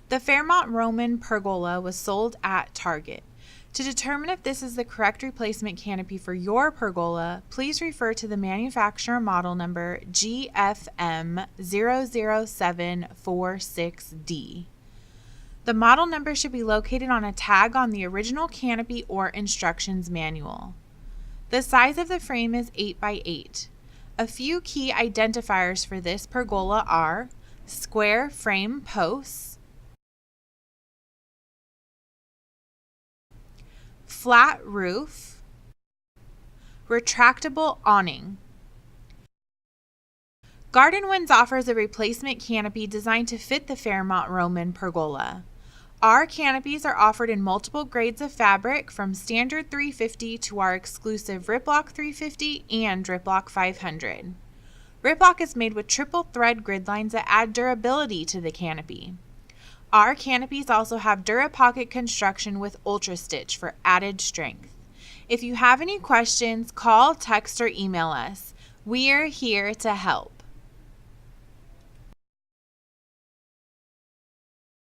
The Fairmont Roman Pergola was sold at Target. To determine if this is the correct replacement canopy for your pergola, please refer to the manufacturer model number GFM00746D. The model number should be located on a tag on the original canopy or instructions manual. The size of the frame is 8 by 8. A few key identifiers for this pergola are square frame posts, flat roof, retractable awning. Garden Winds offers a replacement canopy designed to fit the Fairmont Roman pergola. Our canopies are offered in multiple grades of fabric, from standard 350 to our exclusive Riplock 350 and Riplock 500. Riplock is made with triple thread grid lines that add durability to the canopy. Our canopies also have DuraPocket construction with Ultra Stitch for added strength. If you have any questions, call, text, or email us. We're here to help.